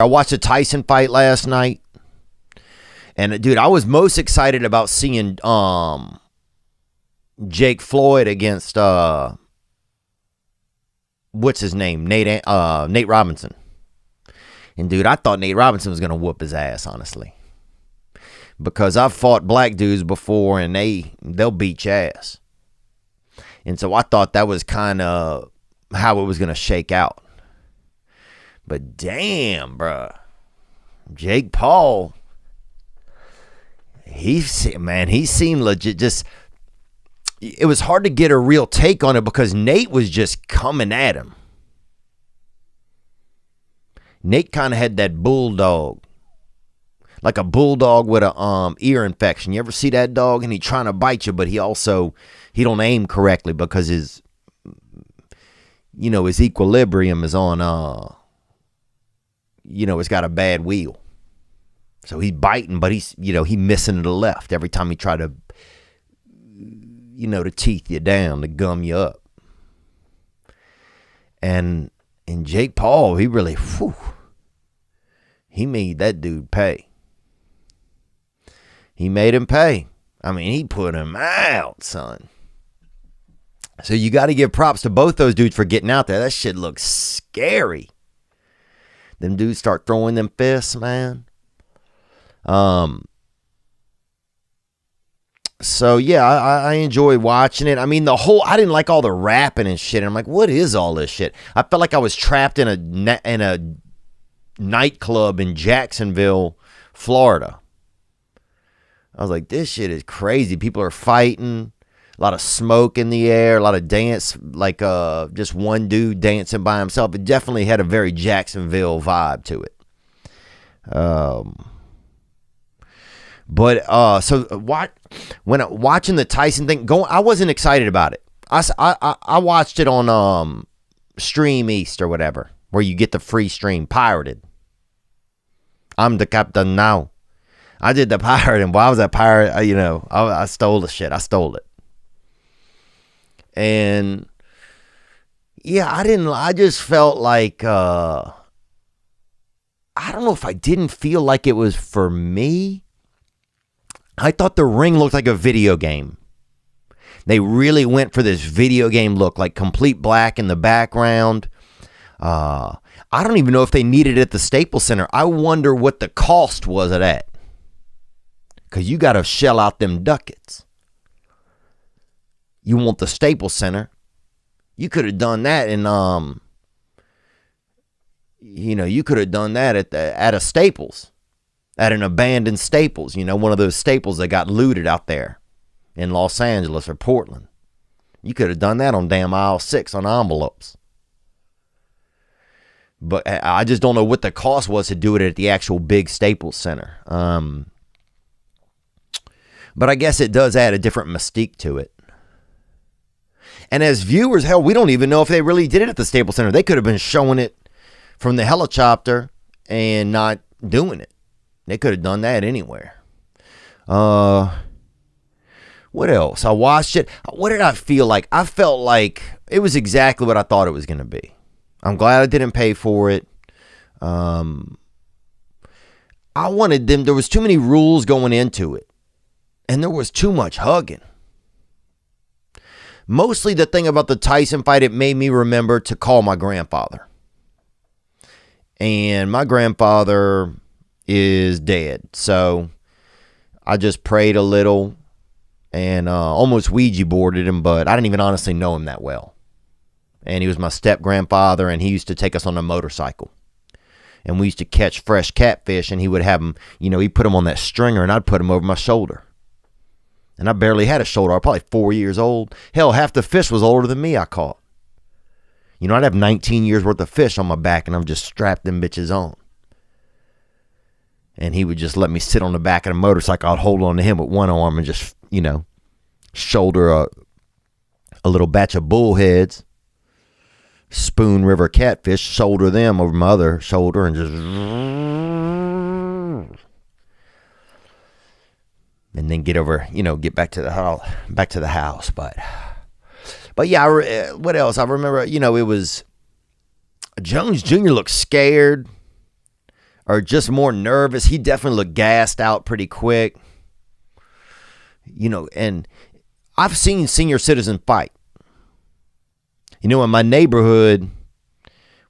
I watched the Tyson fight last night, and dude, I was most excited about seeing Jake Floyd against what's his name, Nate Robinson. And dude, I thought Nate Robinson was gonna whoop his ass, honestly, because I've fought black dudes before, and they'll beat your ass. And so I thought that was kind of how it was gonna shake out. But damn, bruh, Jake Paul, he seemed legit. Just, it was hard to get a real take on it because Nate was just coming at him. Nate kind of had that bulldog, like a bulldog with a ear infection. You ever see that dog and he trying to bite you, but he don't aim correctly because his equilibrium is on it's got a bad wheel. So he's biting, but he's missing to the left every time he try to, to teeth you down, to gum you up. And Jake Paul, he really, he made that dude pay. He made him pay. I mean, he put him out, son. So you got to give props to both those dudes for getting out there. That shit looks scary. Them dudes start throwing them fists, man. So yeah, I enjoy watching it. I mean, I didn't like all the rapping and shit. I'm like, what is all this shit? I felt like I was trapped in a nightclub in Jacksonville, Florida. I was like, this shit is crazy. People are fighting. A lot of smoke in the air, a lot of dance, like just one dude dancing by himself. It definitely had a very Jacksonville vibe to it. When watching the Tyson thing, I wasn't excited about it. I watched it on Stream East or whatever, where you get the free stream, pirated. I'm the captain now. I did the pirate, and while I was that pirate, I stole the shit. I stole it. And yeah, I just felt like, I don't know if I didn't feel like it was for me. I thought the ring looked like a video game. They really went for this video game look, like complete black in the background. I don't even know if they needed it at the Staples Center. I wonder what the cost was of that. Because you got to shell out them ducats. You want the Staples Center. You could have done that in, you could have done that at a Staples, at an abandoned Staples, one of those Staples that got looted out there in Los Angeles or Portland. You could have done that on damn aisle 6 on envelopes. But I just don't know what the cost was to do it at the actual big Staples Center. But I guess it does add a different mystique to it. And as viewers, hell, we don't even know if they really did it at the Staples Center. They could have been showing it from the helicopter and not doing it. They could have done that anywhere. What else? I watched it. What did I feel like? I felt like it was exactly what I thought it was going to be. I'm glad I didn't pay for it. I wanted them. There was too many rules going into it. And there was too much hugging. Mostly the thing about the Tyson fight, it made me remember to call my grandfather. And my grandfather is dead. So I just prayed a little and almost Ouija boarded him, but I didn't even honestly know him that well. And he was my step-grandfather, and he used to take us on a motorcycle. And we used to catch fresh catfish, and he would have them, he'd put them on that stringer, and I'd put them over my shoulder. And I barely had a shoulder. I was probably 4 years old. Hell, half the fish was older than me I caught. I'd have 19 years worth of fish on my back, and I'm just strapped them bitches on. And he would just let me sit on the back of the motorcycle. I'd hold on to him with one arm and just, shoulder a little batch of bullheads, Spoon River catfish, shoulder them over my other shoulder, and just... and then get back to the house. But yeah, what else? I remember, it was Jones Jr. looked scared. or just more nervous. He definitely looked gassed out pretty quick. You know, and I've seen senior citizens fight. You know, in my neighborhood,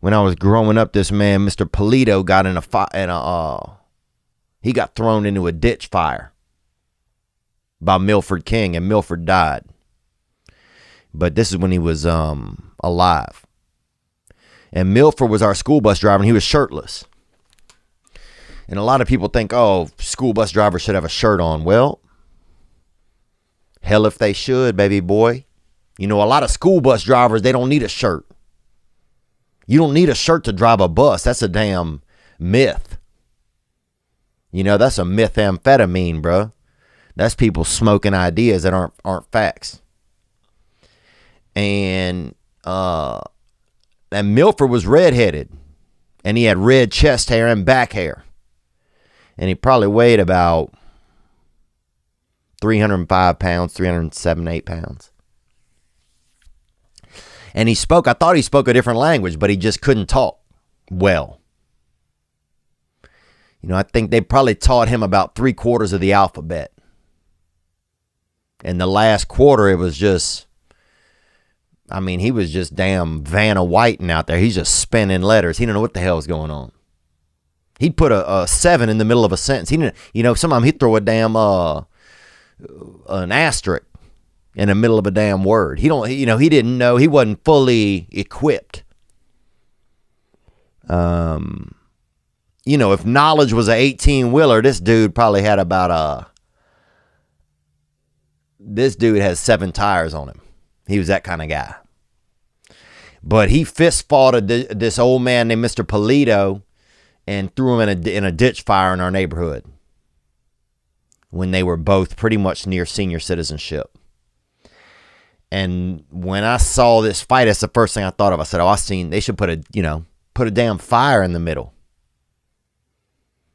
when I was growing up, this man, Mr. Polito, got in a fight, and he got thrown into a ditch fire by Milford King, and Milford died. But this is when he was alive. And Milford was our school bus driver, and he was shirtless. And a lot of people think, oh, school bus drivers should have a shirt on. Well, hell if they should, baby boy. You know, a lot of school bus drivers, they don't need a shirt. You don't need a shirt to drive a bus. That's a damn myth. You know, that's a methamphetamine, bro. That's people smoking ideas that aren't facts. And Milford was redheaded, and he had red chest hair and back hair. And he probably weighed about 305 pounds, 307, 8 pounds. And I thought he spoke a different language, but he just couldn't talk well. You know, I think they probably taught him about 3/4 of the alphabet. And the last quarter, it was just, I mean, he was just damn Vanna Whiting out there. He's just spinning letters. He didn't know what the hell was going on. He'd put a 7 in the middle of a sentence. He didn't, you know, sometimes he'd throw a damn, an asterisk in the middle of a damn word. He didn't know. He wasn't fully equipped. You know, if knowledge was a 18-wheeler, this dude probably had about this dude has 7 tires on him. He was that kind of guy. But he fist fought this old man named Mr. Polito and threw him in a ditch fire in our neighborhood when they were both pretty much near senior citizenship. And when I saw this fight, that's the first thing I thought of. I said, they should put a damn fire in the middle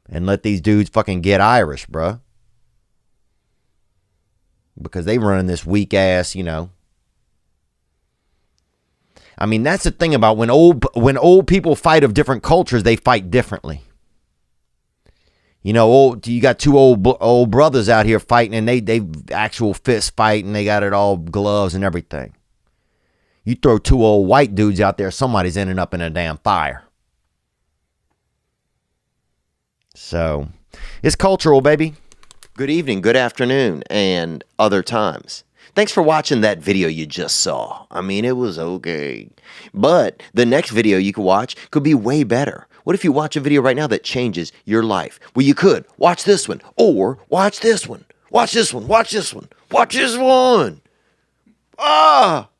and let these dudes fucking get Irish, bruh. Because they running this weak ass, you know. I mean, that's the thing about when old people fight of different cultures, they fight differently. You know, you got two old brothers out here fighting, and they actual fist fight, and they got it all gloves and everything. You throw 2 old white dudes out there, somebody's ending up in a damn fire. So, it's cultural, baby. Good evening, good afternoon, and other times. Thanks for watching that video you just saw. I mean, it was okay. But the next video you could watch could be way better. What if you watch a video right now that changes your life? Well, you could watch this one, or watch this one. Watch this one, watch this one, watch this one. Ah!